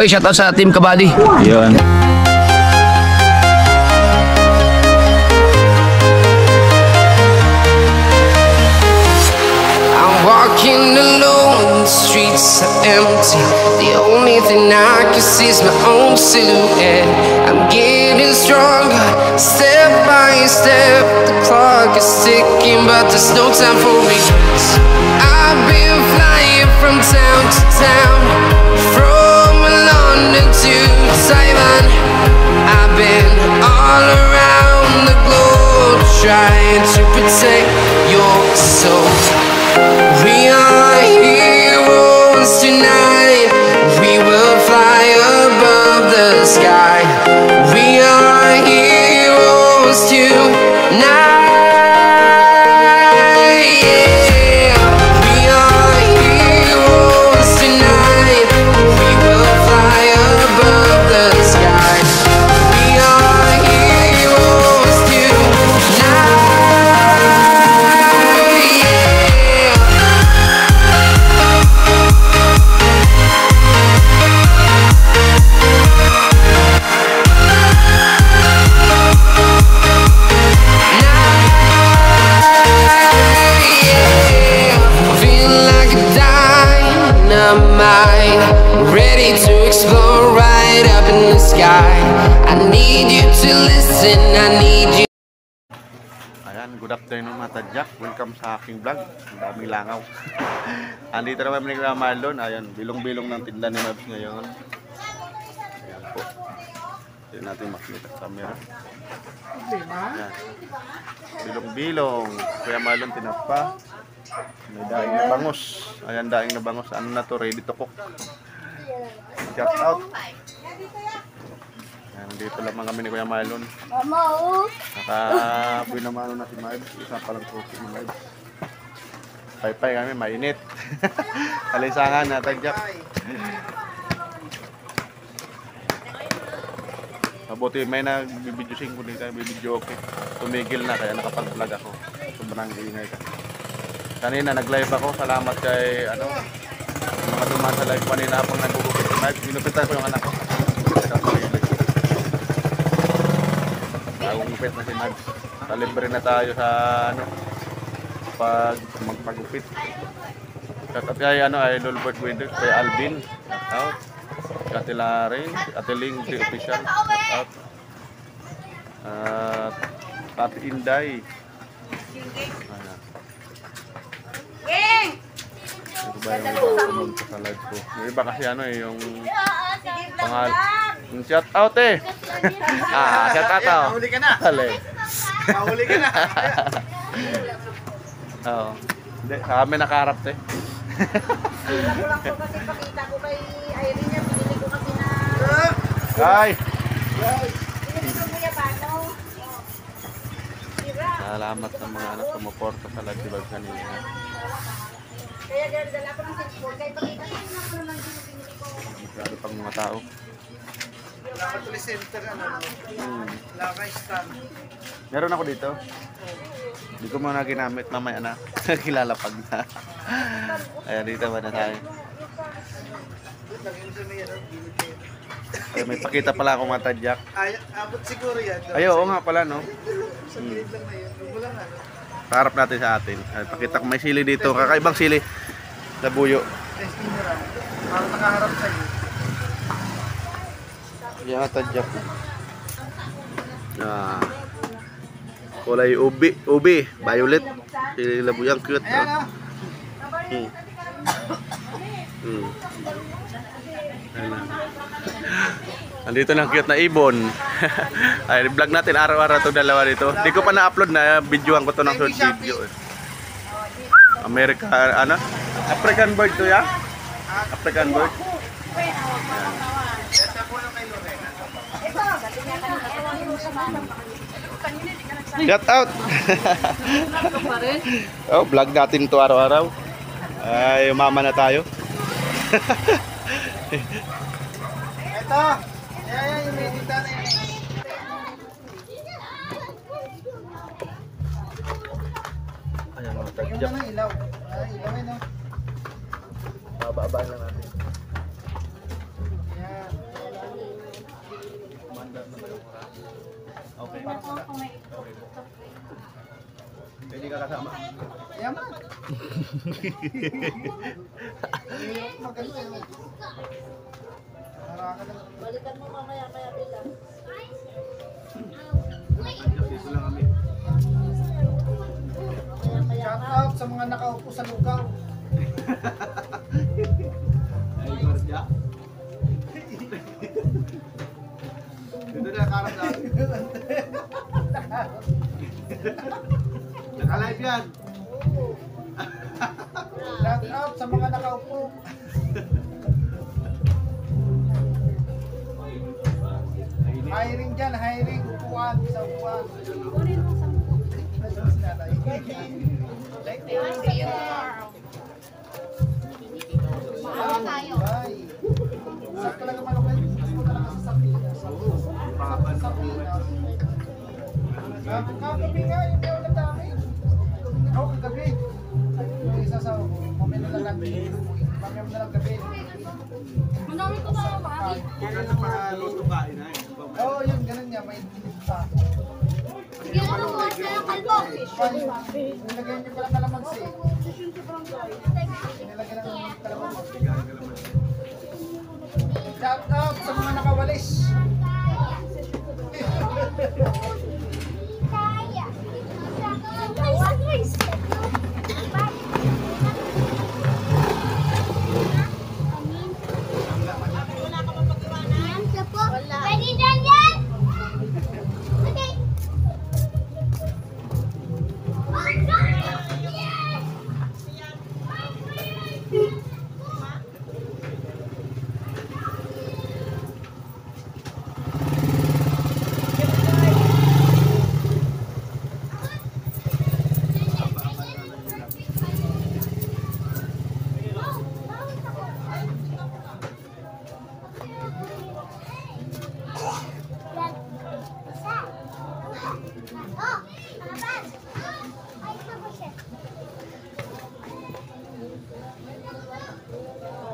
Oy, shoutout sa Team Kabady. Yun. Walking alone, the streets are empty. The only thing I can see is my own silhouette. I'm getting stronger, step by step. The clock is ticking, but there's no time for regrets. I've been flying from town to town, from London to Taiwan. I've been all around the globe, trying to protect your soul. We are heroes tonight. We will fly above the sky. We are heroes tonight. Yeah. We are heroes tonight. We will fly above the sky. We are heroes tonight. Ready to explore right up in the sky. I need you to listen, I need you. Ayan, good afternoon mga tadyak. Welcome sa aking vlog. Ang daming langaw. Andito naman ni Kuya Marlon. Ayan, bilong-bilong ng tinda ni Mabs ngayon. Ayan po. Hindi natin makita sa camera. Ayan. Bilong-bilong. Kuya Marlon tinapa. May daing na bangus. Ayan, daing na bangus. Ano na to? Ready to cook. Shout out. Ayan, dito lamang kami ni Kuya Marlon. Nakabinamano na si Marbs. Isa pa lang po si Marbs. Paypay kami, mainit. Kalisangan na, tadyak. Mabuti may nagbibidyo ko dito. Bibidyo okay. Tumigil na kaya nakapag-vlog ako. Sobrang ingay ka. Kanina nag-live ako. Salamat kay mga dumaan sa live kanina pang nagugupit si Marbs. Ginupitan ko yung anak ko. Nagugupit na si Marbs. Kalibre na tayo sa pag magpagupit. At kay Idol Bird Winter, kay Alvin. Shout out. Ate Larry, Ate Ling, the official. Shout out. Ate Inday. Ayan. Ito ba yung pumunta sa live ko? Yung iba kasi yung pangal. Yung shout out shout out Mahuli ka na. Mahuli ka na. Oo. Hindi, sa amin nakaharap Wala ko kasi pakita ko kay Irene niya. Pinili ko kasi na... Ay! Pinili ko Kuya Paano. Salamat sa mga sumuporta sa live vlog kanina. Kaya dala ko ng cellphone. Kaya pakita ko naman pinili ko. Masyado pang mga tao. Laboratory center, Lakay stand. Meron ako dito. Hindi ko muna ginamit, mamaya na. Kilalapag na. Ayan, dito ba na tayo? Ay, may pakita pala akong mga tadyak. Abot siguro yan. Ay, oo nga pala, no? Sa gilid lang na yun. Wala nga. Paharap natin sa atin. Ay, pakita ko may sili dito. Kakaibang sili. Labuyo. Testing nyo lang. Para nakaharap sa'yo. Yan, tadyak. Kulay ubi, violet. Sili labuyang cute. Andito ng cute na ibon. Ay, vlog natin araw-araw itong dalawa dito. Hindi ko pa na-upload na videoan ko to ng short video. African bird to ya? African bird. Shout out. Oh, vlog natin to araw-araw. Ay, umama na tayo. Ito! Ayan, yung medita na yun. Ayan, mga Yung tadyak. mga ilaw. Ilaw yun, no? Bababa lang natin. Ayan. parang wala. Hindi ka kasama. Yaman. Hirap magano eh. Harakan na. Balikan mo mamaya bilang. Dito lang kami. Shout out sa mga nakaupo sa lugaw. Ay, gordya. Dito na karap na. Naka-live yan. Shout out sa mga nakaupo. Hiring dyan, hiring. Upuan, sa upuan. Bye. Sakto lang naman ako. Gusto ko talaga sa Sapinas. Sapinas. Kagabi nga, hindi ako nagdami. Ako kagabi. Yung isa sa mamaya na lang natin. Mamaya na lang gabi. Manami ko ba ba? Yan ang nakaluto kain na eh. Oo, yun, ganun niya. May tinta. Yan ang mga kalbo. Nilagyan niyo pala kalamansi. Nilagyan ng kalamansi. Shout out sa mga nakawalis. Pwede dyan yan! Okay.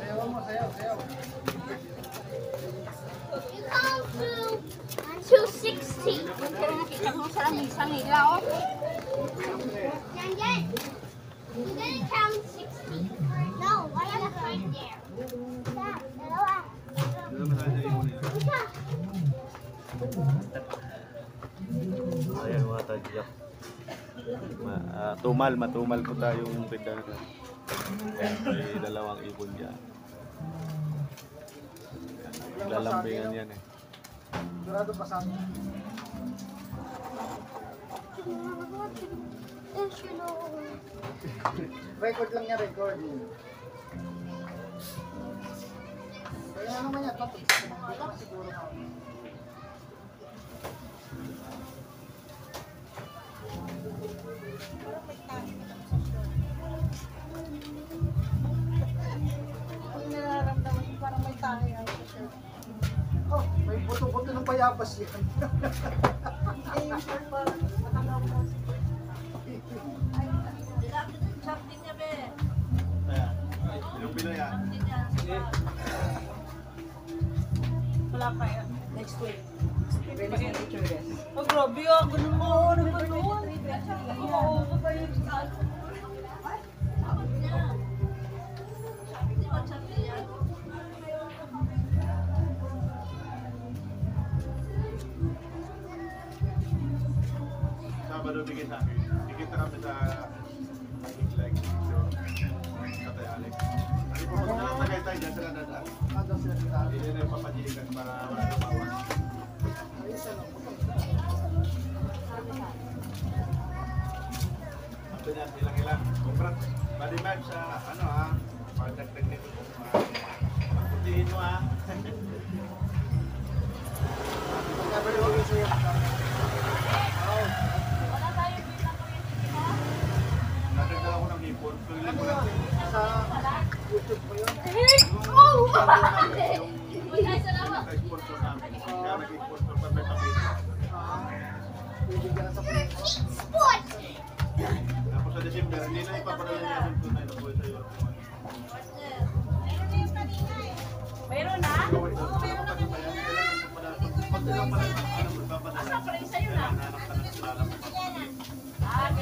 Sayaw mo, sayaw, sayaw. You count to 260. Pero nakita mo sa lamisa nila, oh. Yan, yan. You're gonna count 60. No, I have it right there. Stop. Dalawa. Isa. Ayan mga tadyak. Matumal ko tayong tinda na. Ayan, may dalawang ibon dyan. Lalambingan yan eh. Durado pa sa amin. Record lang niya, record. Kaya naman yan, tapos siguro na. Ang nararamdaman ko parang may tahi ang shirt. Oh, may buto-buto ng bayabas yan. Ay, yung shirt parang nakalaw mo. Ay, chop din niya, be. Ayan. Yung bilo yan. Wala pa yan. Next week. Oh, grabe ah. Ganun mo. Ano ba yun? Oo, ano ba yun? Sabado bigay sa akin. Bigay na kami sa like so sa tayo Alex. Ano po kung nakatagay tayo dyan sa nadadaan? Ano sila sila? Hindi na yung papadilikan para wala na bawas. Ito niya, ilang-ilang. Congrats. Body match sa ano ha. Pagdagdag nito. Pagputihin mo ha. Never always say it. Nadagdag ako ng hipon. Tuloy ko lang. Sa YouTube mo yun. Nag-sponsor namin. Kaya nag-sponsor pa may pamilya. Bibigyan na sa Tapos sa December, hindi na ipapadala niya yung tunay na buhay sa iyo. Meron na? Oo, meron na kami. Pag ilang pala, ano, magpapadala. Sa'yo na.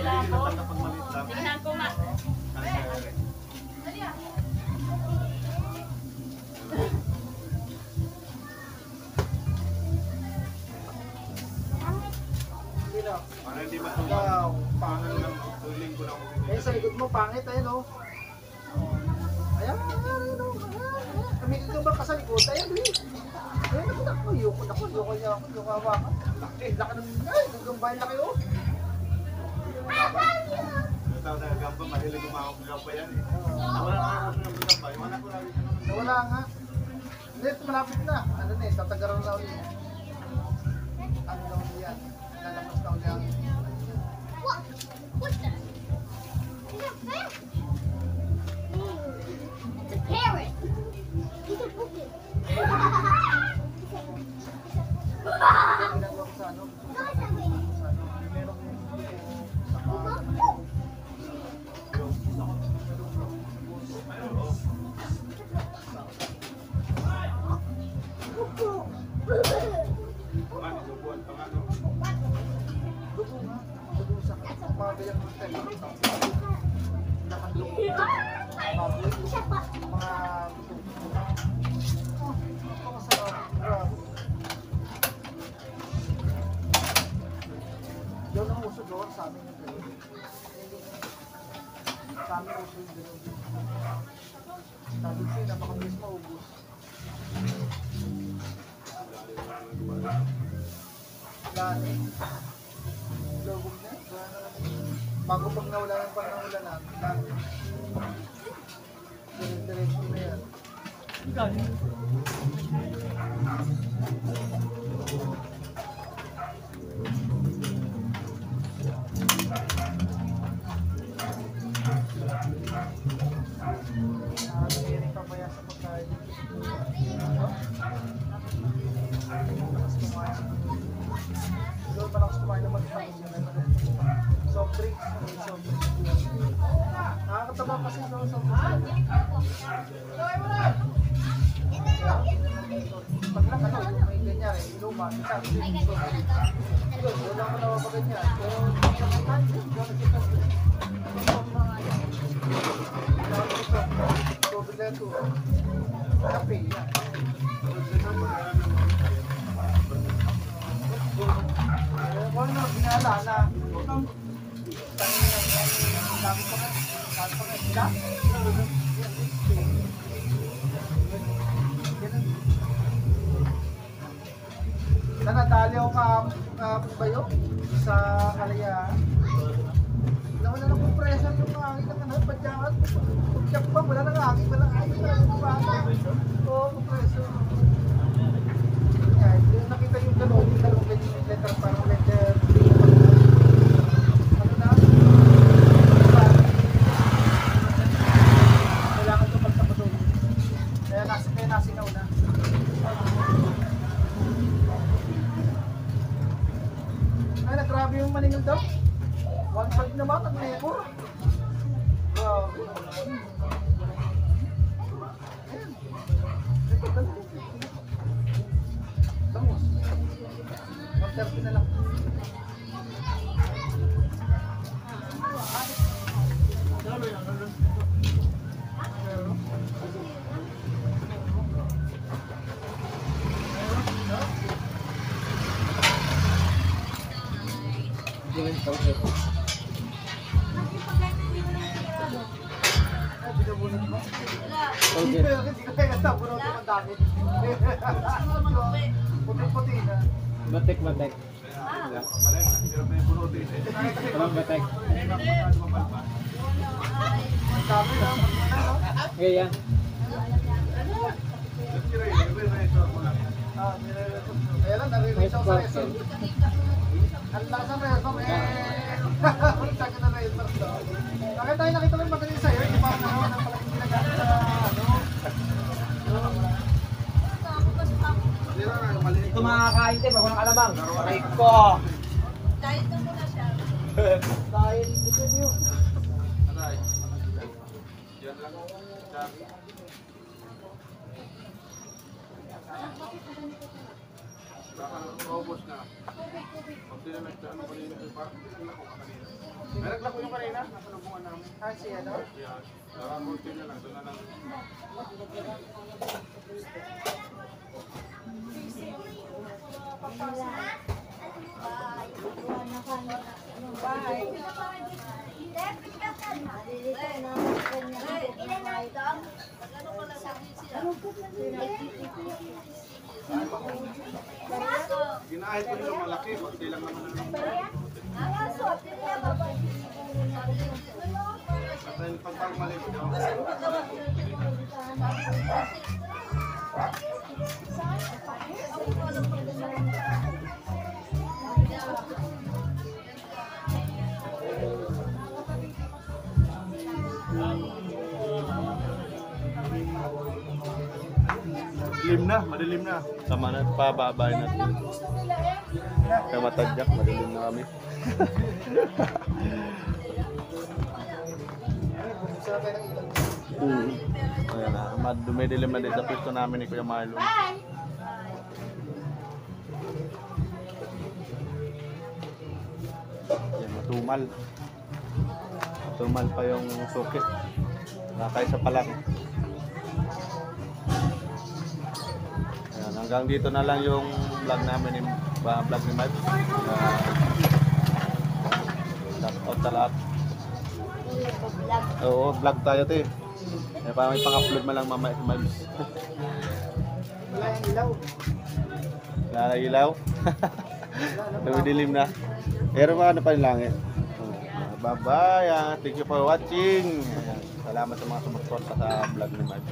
Tingnan ko nga. Sino? Para hindi Ikaw, pangit. tuling ko lang. Eh, sa likod mo, pangit, ayun, oh. Ayan, ayun, oh. Kamigil ka ba ka sa likod? Ayan, eh. Ayun, ako, ayoko niya ako, ayoko hawakan. Laki ng, ay, gagambay laki, oh. Tawag na gamba, mahilig umahok ng gamba yan eh. Nawala nga ako ng gamba. Yung anak ko lagi naman. Nawala nga. Hindi, malapit na. Ano na eh, tatagaran na ulit. Ano na ulit yan? Nalamas na ulit yan. What? What's that? It's a parrot. It's a parrot. It's a bookie. Ginagawa ko sa ano? Sa ano? Meron ko dugo nga. Dugo sa mga gayang hotel. Nakandong baboy. Mga oh, masarap. Grabe. Yun ang uso doon sa amin yung gano'n. Sa amin uso yung gano'n. Sabi ko yung napakabilis maubos. Lani. Lubog na. Bago pag nawala ng panahula na, lani. Diretso na yan. Nakakairing pamaya sa pagkain. Malakas kumain. Doon malakas kumain naman sa soft drinks. Soft drinks. Nakakataba kasi sa soft drinks. Pag lang ano, may ganyan eh. Inuman. Wala ko naman pa ganyan. Pero Dobleto. Kape yan. Kung ano, ginaalala. Dami pa nga. Dami pa nga. Sila? Nadali ako kahapon ba yun? Sa Kalayaan. Nawala na compressor yung hangin ng ano, padyakan. Pagtyak pa, wala nang hangin, walang hangin na yung bata. Oo, compressor. Yan, yung nakita yung dalawang letter, parang letter B. Ano na? Kailangan ito pagsapadong. Kaya nasingaw na. Ay, nagrabe yung maningil daw. 1.5 naman ang labor. Grabe. Ayan. Ito, dalawa. Tamos. 130 na lang. Binabunot mo? Hindi ko kaya nabunot yung dami. Puti-puti na. Batek. Walang batek. Ang dami na. Kaya yan. Kaya lang, nare-reach ako sa reso. Ang lasa ng reso, Saka na reso. Bakit tayo nakita ko yung magaling sa'yo? Hindi pa ako ng palaking ginagamit sa ano? Ito mga kain tayo, bago ng alamang. Aray ko! Dahil ito muna siya. Dahil ito niyo. Maubos na. Pag sila nagdaan ko kanina, parang naglako ka kanina. May naglako yung kanina, nasa nabungan namin. Siya, no? Yan. Nakamunti na lang, doon na lang. Ginahit ko yung malaki, konti lang naman ang pag maliit. Madilim na, madilim na. Sama na, pababay natin. Kaya matadyak, madilim na kami. Ayan na, dumidilim na din sa pwesto namin ni Kuya Marlon. Ayan, matumal. Matumal pa yung sukit. Nakaysa pa lang. Ayan, hanggang dito na lang yung vlog namin ni vlog ni Mike. Shout out sa lahat. Oo, vlog tayo te. Eh, parang may pang-upload man lang mamaya si Mike. Wala yung ilaw. Wala na ilaw. Dumidilim na. Pero ano pa yung langit. Bye-bye. Thank you for watching. Ayan. Salamat sa mga sumusuporta sa vlog ni Mike.